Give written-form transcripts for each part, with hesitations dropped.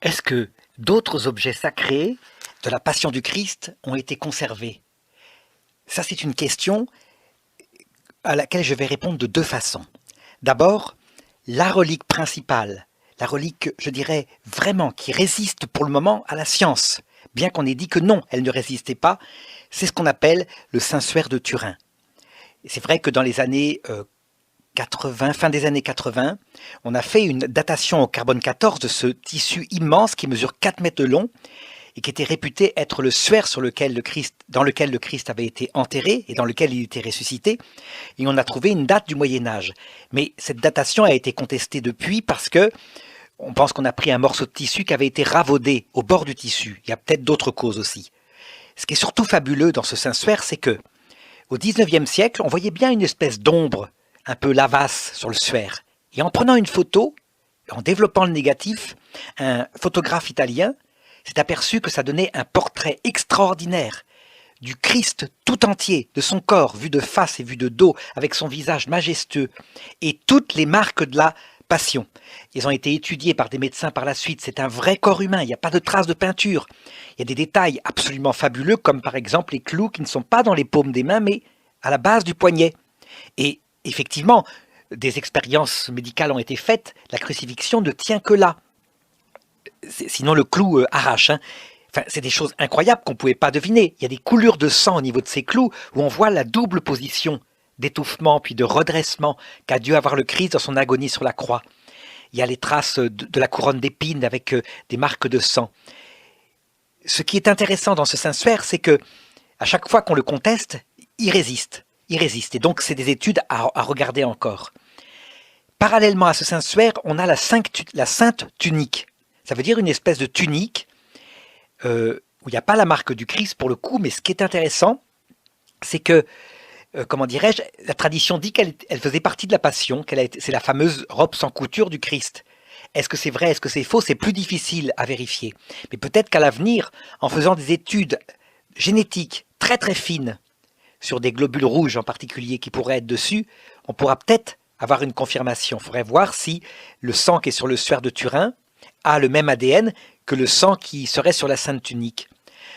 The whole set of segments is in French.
Est-ce que d'autres objets sacrés de la Passion du Christ ont été conservés? Ça, c'est une question à laquelle je vais répondre de deux façons. D'abord, la relique principale, la relique, je dirais, vraiment qui résiste pour le moment à la science, bien qu'on ait dit que non, elle ne résistait pas, c'est ce qu'on appelle le Saint-Suaire de Turin. C'est vrai que dans les années 80, fin des années 80, on a fait une datation au carbone 14 de ce tissu immense qui mesure 4 mètres de long et qui était réputé être le suaire dans lequel le Christ avait été enterré et dans lequel il était ressuscité. Et on a trouvé une date du Moyen-Âge. Mais cette datation a été contestée depuis parce que on pense qu'on a pris un morceau de tissu qui avait été ravaudé au bord du tissu. Il y a peut-être d'autres causes aussi. Ce qui est surtout fabuleux dans ce Saint-Suaire, c'est que au XIXe siècle, on voyait bien une espèce d'ombre un peu lavasse sur le suaire. Et en prenant une photo, en développant le négatif, un photographe italien s'est aperçu que ça donnait un portrait extraordinaire du Christ tout entier, de son corps, vu de face et vu de dos, avec son visage majestueux, et toutes les marques de la passion. Ils ont été étudiés par des médecins par la suite, c'est un vrai corps humain, il n'y a pas de traces de peinture. Il y a des détails absolument fabuleux, comme par exemple les clous qui ne sont pas dans les paumes des mains, mais à la base du poignet. Et effectivement, des expériences médicales ont été faites, la crucifixion ne tient que là. Sinon le clou arrache. Enfin, c'est des choses incroyables qu'on ne pouvait pas deviner. Il y a des coulures de sang au niveau de ces clous où on voit la double position d'étouffement puis de redressement qu'a dû avoir le Christ dans son agonie sur la croix. Il y a les traces de la couronne d'épines avec des marques de sang. Ce qui est intéressant dans ce Saint-Suaire, c'est que à chaque fois qu'on le conteste, il résiste. Il résiste. Et donc, c'est des études à regarder encore. Parallèlement à ce Saint-Suaire, on a la Sainte Tunique. Ça veut dire une espèce de tunique où il n'y a pas la marque du Christ pour le coup, mais ce qui est intéressant, c'est que, comment dirais-je, la tradition dit qu'elle faisait partie de la Passion, c'est la fameuse robe sans couture du Christ. Est-ce que c'est vrai, est-ce que c'est faux? C'est plus difficile à vérifier. Mais peut-être qu'à l'avenir, en faisant des études génétiques très très fines, sur des globules rouges en particulier qui pourraient être dessus, on pourra peut-être avoir une confirmation. Il faudrait voir si le sang qui est sur le suaire de Turin a le même ADN que le sang qui serait sur la Sainte Tunique.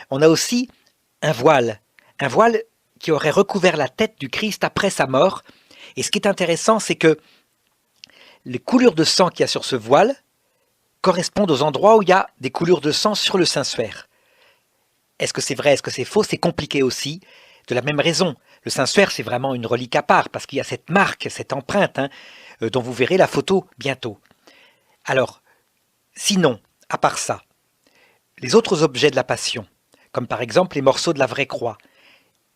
On a aussi un voile qui aurait recouvert la tête du Christ après sa mort. Et ce qui est intéressant, c'est que les coulures de sang qu'il y a sur ce voile correspondent aux endroits où il y a des coulures de sang sur le Saint-Suaire. Est-ce que c'est vrai, est-ce que c'est faux? C'est compliqué aussi. De la même raison, le Saint-Suaire, c'est vraiment une relique à part, parce qu'il y a cette marque, cette empreinte, dont vous verrez la photo bientôt. Alors, sinon, à part ça, les autres objets de la Passion, comme par exemple les morceaux de la vraie croix,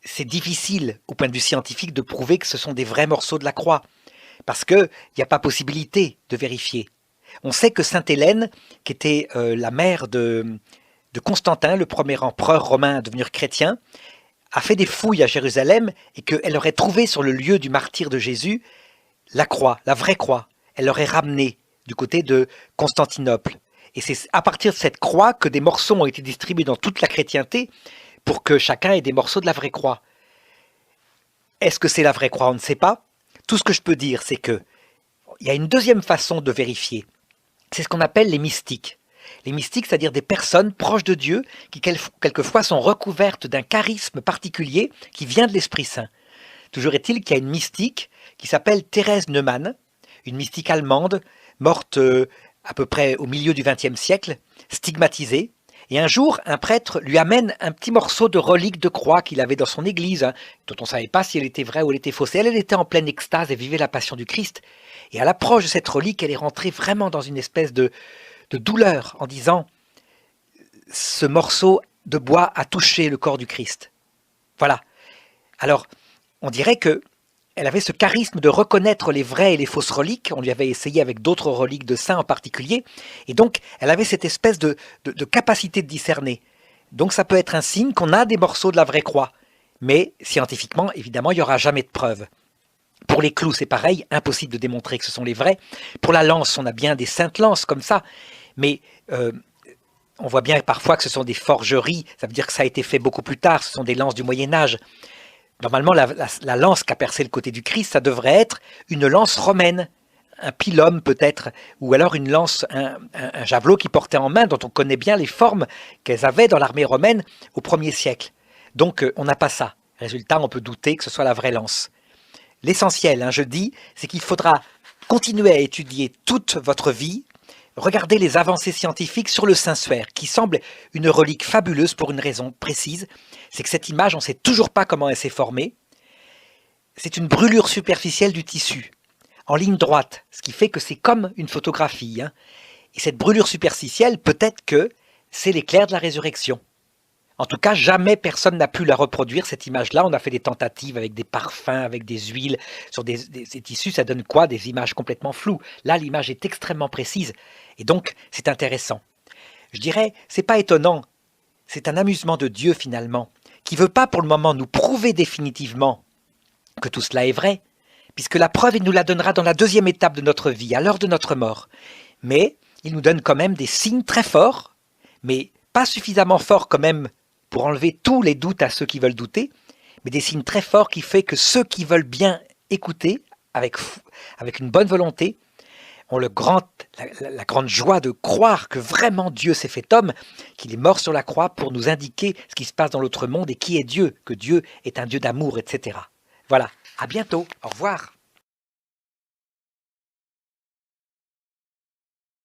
c'est difficile, au point de vue scientifique, de prouver que ce sont des vrais morceaux de la croix, parce qu'il n'y a pas possibilité de vérifier. On sait que Sainte Hélène, qui était la mère de Constantin, le premier empereur romain à devenir chrétien, a fait des fouilles à Jérusalem et qu'elle aurait trouvé sur le lieu du martyre de Jésus la croix, la vraie croix. Elle l'aurait ramenée du côté de Constantinople. Et c'est à partir de cette croix que des morceaux ont été distribués dans toute la chrétienté pour que chacun ait des morceaux de la vraie croix. Est-ce que c'est la vraie croix? On ne sait pas. Tout ce que je peux dire, c'est que il y a une deuxième façon de vérifier. C'est ce qu'on appelle les mystiques. Les mystiques, c'est-à-dire des personnes proches de Dieu qui quelquefois sont recouvertes d'un charisme particulier qui vient de l'Esprit Saint. Toujours est-il qu'il y a une mystique qui s'appelle Thérèse Neumann, une mystique allemande, morte à peu près au milieu du XXe siècle, stigmatisée. Et un jour, un prêtre lui amène un petit morceau de relique de croix qu'il avait dans son église, dont on ne savait pas si elle était vraie ou elle était fausse. Et elle était en pleine extase et vivait la passion du Christ. Et à l'approche de cette relique, elle est rentrée vraiment dans une espèce de douleur en disant « ce morceau de bois a touché le corps du Christ ». Voilà. Alors, on dirait que elle avait ce charisme de reconnaître les vraies et les fausses reliques. On lui avait essayé avec d'autres reliques de saints en particulier. Et donc, elle avait cette espèce de capacité de discerner. Donc, ça peut être un signe qu'on a des morceaux de la vraie croix. Mais, scientifiquement, évidemment, il n'y aura jamais de preuve. Pour les clous, c'est pareil, impossible de démontrer que ce sont les vrais. Pour la lance, on a bien des saintes lances comme ça. Mais on voit bien parfois que ce sont des forgeries. Ça veut dire que ça a été fait beaucoup plus tard. Ce sont des lances du Moyen-Âge. Normalement, la lance qu'a percé le côté du Christ, ça devrait être une lance romaine, un pilum peut-être, ou alors une lance, un javelot qu'ils portaient en main, dont on connaît bien les formes qu'elles avaient dans l'armée romaine au 1er siècle. Donc on n'a pas ça. Résultat, on peut douter que ce soit la vraie lance. L'essentiel, je dis, c'est qu'il faudra continuer à étudier toute votre vie, regarder les avancées scientifiques sur le Saint-Suaire, qui semble une relique fabuleuse pour une raison précise, c'est que cette image, on ne sait toujours pas comment elle s'est formée. C'est une brûlure superficielle du tissu, en ligne droite, ce qui fait que c'est comme une photographie. Et cette brûlure superficielle, peut-être que c'est l'éclair de la résurrection. En tout cas, jamais personne n'a pu la reproduire, cette image-là. On a fait des tentatives avec des parfums, avec des huiles, sur des tissus, ça donne quoi? Des images complètement floues. Là, l'image est extrêmement précise, et donc c'est intéressant. Je dirais, c'est pas étonnant, c'est un amusement de Dieu finalement, qui veut pas pour le moment nous prouver définitivement que tout cela est vrai, puisque la preuve, il nous la donnera dans la deuxième étape de notre vie, à l'heure de notre mort. Mais il nous donne quand même des signes très forts, mais pas suffisamment forts quand même pour enlever tous les doutes à ceux qui veulent douter, mais des signes très forts qui fait que ceux qui veulent bien écouter, avec une bonne volonté, ont la grande joie de croire que vraiment Dieu s'est fait homme, qu'il est mort sur la croix pour nous indiquer ce qui se passe dans l'autre monde et qui est Dieu, que Dieu est un Dieu d'amour, etc. Voilà, à bientôt, au revoir.